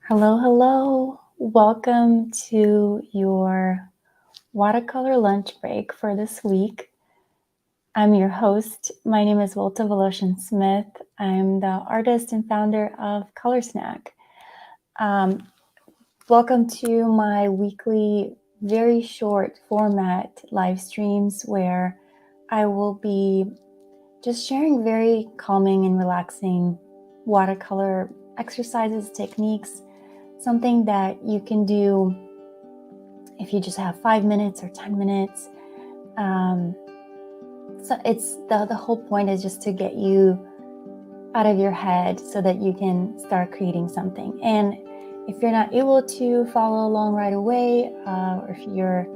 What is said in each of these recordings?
Hello, hello. Welcome to your watercolor lunch break for this week. I'm your host. My name is Walta Voloshin Smith. I'm the artist and founder of Color Snack. Um, Welcome to my weekly, very short format live streams where I will be just sharing very calming and relaxing watercolor exercises, techniques, something that you can do if you just have 5 minutes or 10 minutes. So it's the whole point is just to get you out of your head so that you can start creating something. And if you're not able to follow along right away, or if you're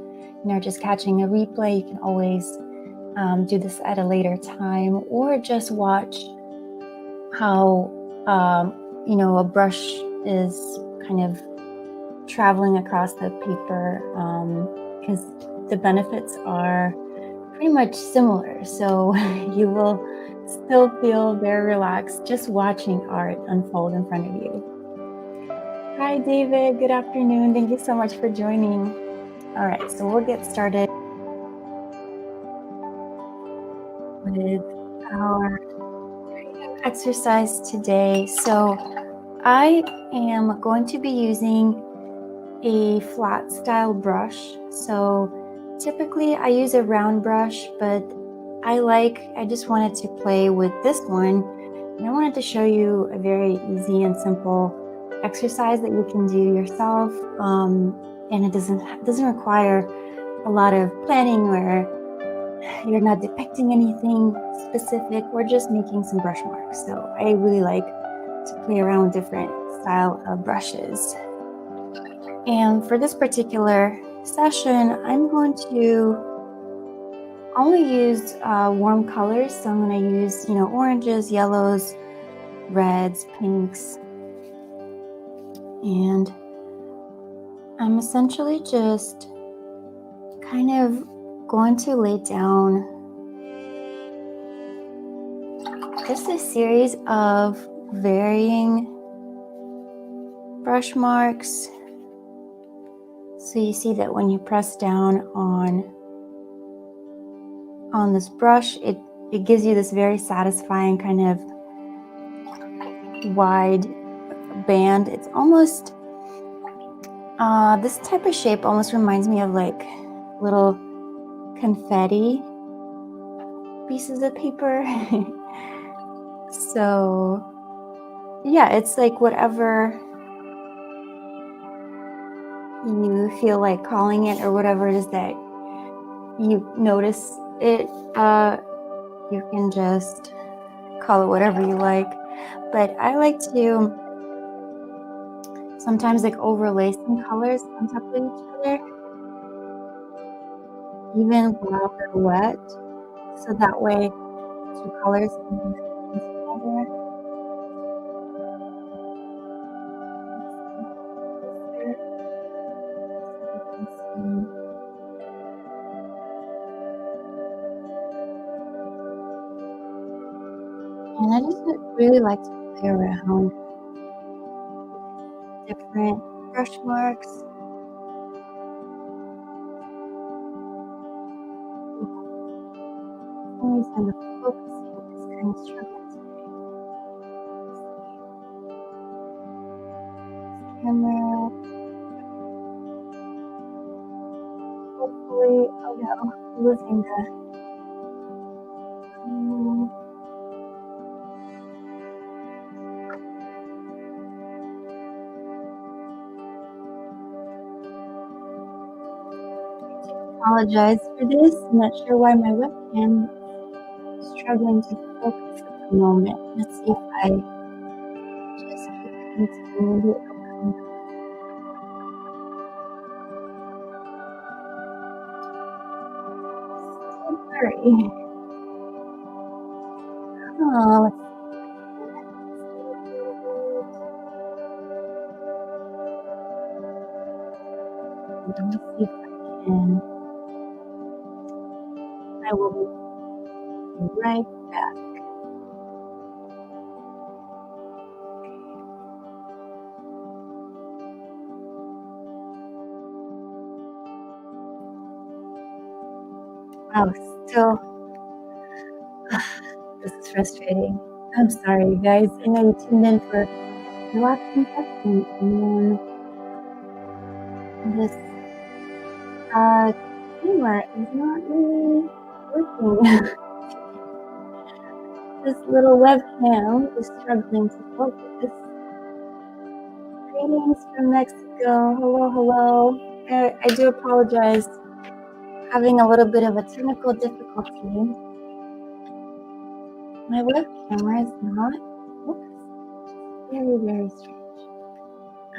just catching a replay, you can always do this at a later time, or just watch how a brush is kind of traveling across the paper, because the benefits are pretty much similar. So you will still feel very relaxed just watching art unfold in front of you. Hi, David. Good afternoon. Thank you so much for joining. All right, so we'll get started with our exercise today. So I am going to be using a flat style brush. So typically I use a round brush, but I just wanted to play with this one, and I wanted to show you a very easy and simple exercise that you can do yourself, and it doesn't require a lot of planning, where you're not depicting anything specific. We're just making some brush marks. So I really like to play around with different style of brushes. And for this particular session, I'm going to only use warm colors. So I'm going to use, oranges, yellows, reds, pinks. And I'm essentially just kind of going to lay down just a series of varying brush marks. So you see that when you press down on this brush, it gives you this very satisfying kind of wide band. It's almost this type of shape almost reminds me of like little confetti pieces of paper. So yeah, it's like whatever you feel like calling it, or whatever it is that you notice it, you can just call it whatever you like. But I like to sometimes like overlay some colors on top of each other, even while they're wet, so that way two colors can be together. And I just really like to play around with different brush marks. For some reason, the focusing is kind of struggling today. Camera. Hopefully, oh no, I'm losing the. Apologize for this. I'm not sure why my webcam is struggling to focus at the moment. Let's see if I just continue. Sorry. Oh, let me see if I can. I will be right back. Wow, so this is frustrating. I'm sorry, you guys. I know you tuned in for relaxing session, and then this uh, camera is not really working. This little webcam is struggling to focus. Greetings from Mexico. Hello, hello. I do apologize. Having a little bit of a technical difficulty. My web camera is not focusing. Very, very strange.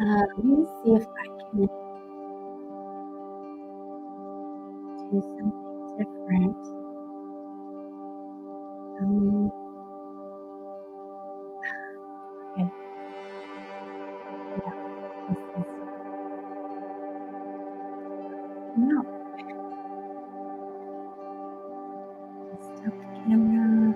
Let me see if I can do something different. Okay. Yeah, this is no. Stop the camera.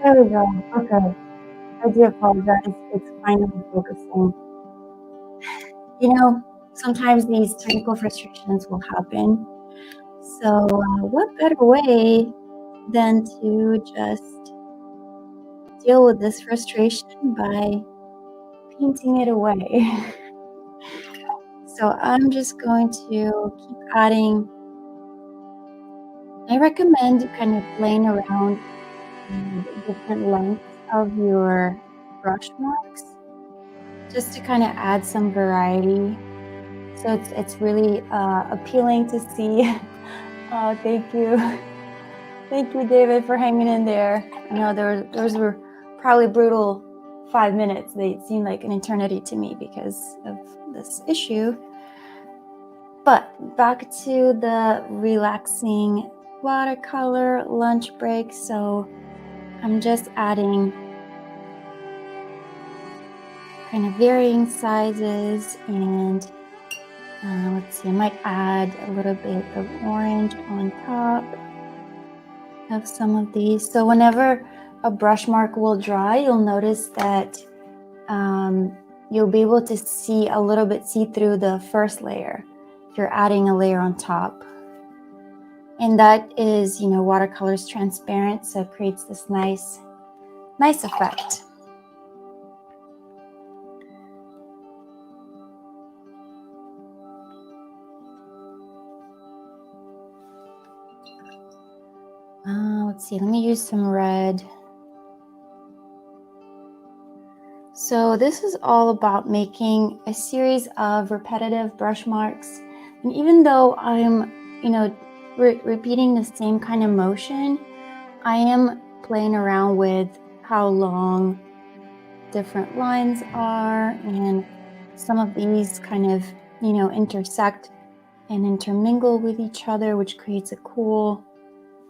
There we go. Okay. I do apologize. It's finally focusing. You know, sometimes these technical frustrations will happen. So, what better way than to just deal with this frustration by painting it away? So, I'm just going to keep adding. I recommend kind of playing around with different lengths of your brush marks just to kind of add some variety. So it's really appealing to see. Oh, thank you. Thank you, David, for hanging in there. I know those were probably brutal 5 minutes. They seemed like an eternity to me because of this issue. But back to the relaxing watercolor lunch break. So I'm just adding kind of varying sizes, and let's see, I might add a little bit of orange on top of some of these. So whenever a brush mark will dry, you'll notice that you'll be able to see a little bit through the first layer if you're adding a layer on top. And that is, watercolor is transparent, so it creates this nice effect. Let's see, let me use some red. So this is all about making a series of repetitive brush marks. And even though I'm, repeating the same kind of motion, I am playing around with how long different lines are, and some of these kind of, intersect and intermingle with each other, which creates a cool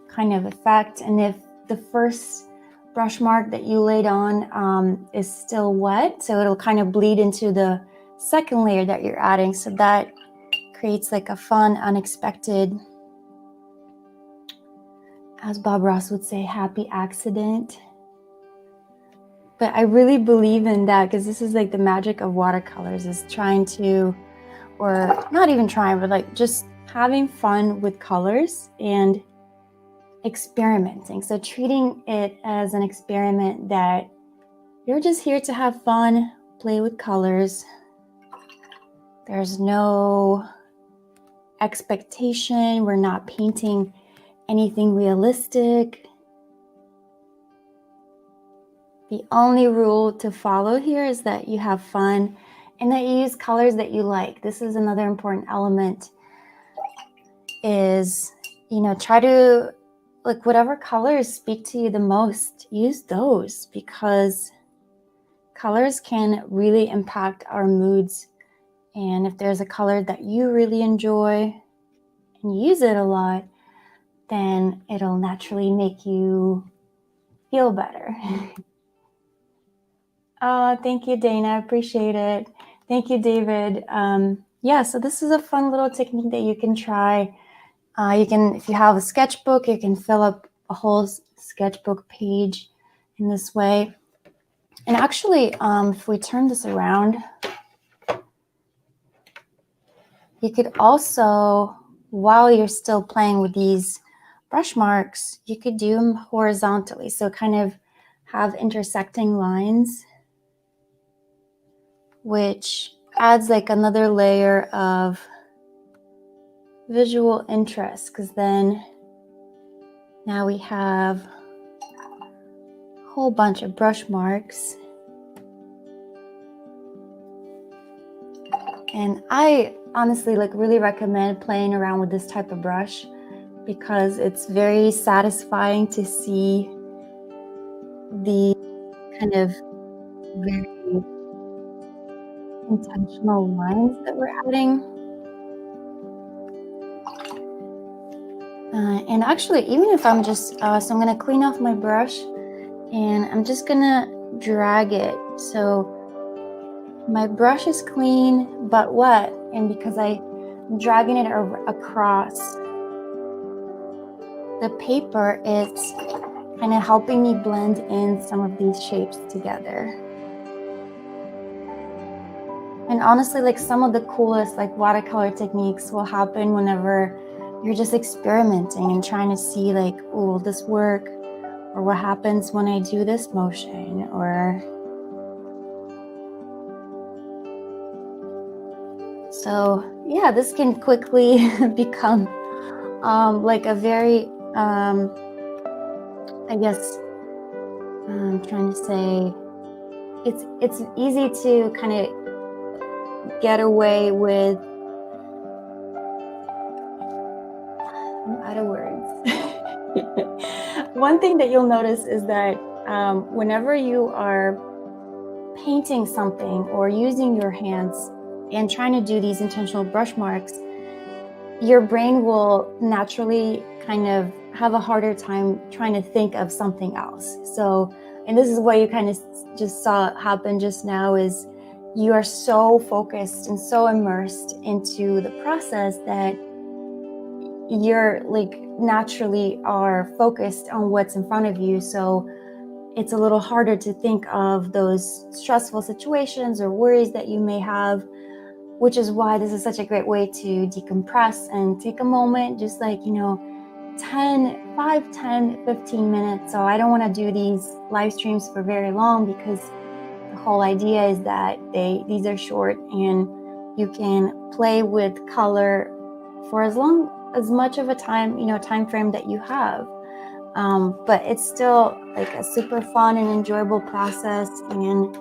kind of effect. And if the first brush mark that you laid on is still wet, so it'll kind of bleed into the second layer that you're adding, so that creates like a fun, unexpected, as Bob Ross would say, happy accident. But I really believe in that, because this is like the magic of watercolors, is trying to, or not even trying, but like just having fun with colors and experimenting. So treating it as an experiment, that you're just here to have fun, play with colors. There's no expectation. We're not painting anything realistic. The only rule to follow here is that you have fun and that you use colors that you like. This is another important element, is, try to, like, whatever colors speak to you the most, use those, because colors can really impact our moods. And if there's a color that you really enjoy and use it a lot, then it'll naturally make you feel better. Oh, thank you, Dana. I appreciate it. Thank you, David. Yeah, so this is a fun little technique that you can try. You can, if you have a sketchbook, you can fill up a whole sketchbook page in this way. And actually, if we turn this around, you could also, while you're still playing with these brush marks, you could do them horizontally. So kind of have intersecting lines, which adds like another layer of visual interest, because then now we have a whole bunch of brush marks. And I honestly really recommend playing around with this type of brush because it's very satisfying to see the kind of very intentional lines that we're adding. And actually, even if I'm just, so I'm gonna clean off my brush and I'm just gonna drag it. So my brush is clean but wet, and because I'm dragging it across the paper, it's kind of helping me blend in some of these shapes together. And honestly, like some of the coolest watercolor techniques will happen whenever you're just experimenting and trying to see oh, will this work? Or what happens when I do this motion? Or so yeah, this can quickly become a very I guess I'm trying to say it's easy to kind of get away with, I'm out of words. One thing that you'll notice is that whenever you are painting something or using your hands and trying to do these intentional brush marks, your brain will naturally kind of have a harder time trying to think of something else. So, and this is what you kind of just saw happen just now, is you are so focused and so immersed into the process that you're naturally are focused on what's in front of you. So it's a little harder to think of those stressful situations or worries that you may have, which is why this is such a great way to decompress and take a moment, just 10, 15 minutes. So I don't want to do these live streams for very long because the whole idea is that these are short and you can play with color for as much of a time frame that you have. But it's still a super fun and enjoyable process, and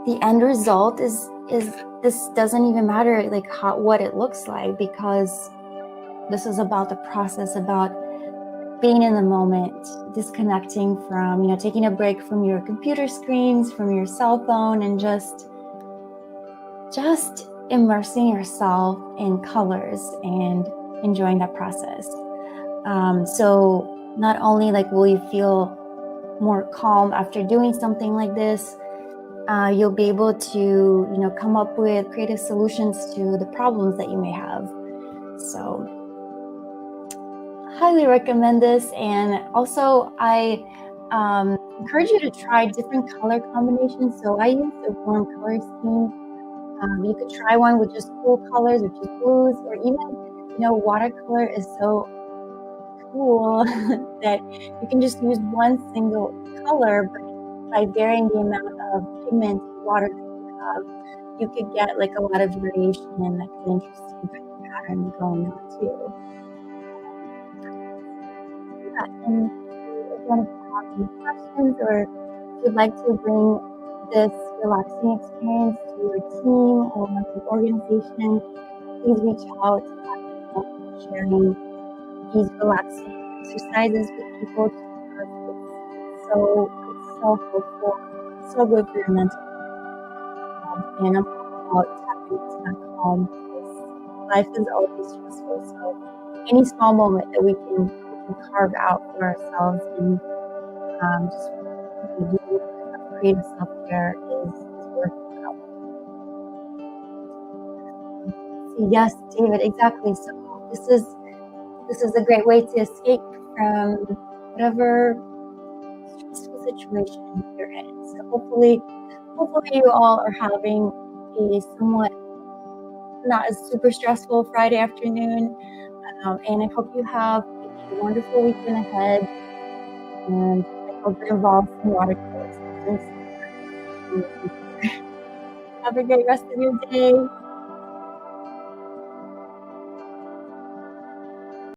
the end result is this doesn't even matter what it looks like, because this is about the process, about being in the moment, disconnecting from, taking a break from your computer screens, from your cell phone, and just immersing yourself in colors and enjoying that process. So not only will you feel more calm after doing something like this, you'll be able to come up with creative solutions to the problems that you may have. So highly recommend this. And also I encourage you to try different color combinations. So I use a warm color scheme. You could try one with just cool colors, which is blues, or even watercolor is so cool that you can just use one single color, but by varying the amount of pigment water that you have, you could get a lot of variation and interesting kind of pattern going on too. Yeah, and again, if you have any questions or if you'd like to bring this relaxing experience to your team or your organization, please reach out. Sharing these relaxing exercises with people, because it's so helpful, so good for your mental health. And I'm all about tapping into that calm, because life is always stressful. So any small moment that we can carve out for ourselves and just do creative self-care is worth it. Yes, David, exactly. So this is this is a great way to escape from whatever stressful situation you're in. So hopefully you all are having a somewhat not as super stressful Friday afternoon. And I hope you have a wonderful weekend ahead. And I hope it involves some watercolor sessions. Have a great rest of your day.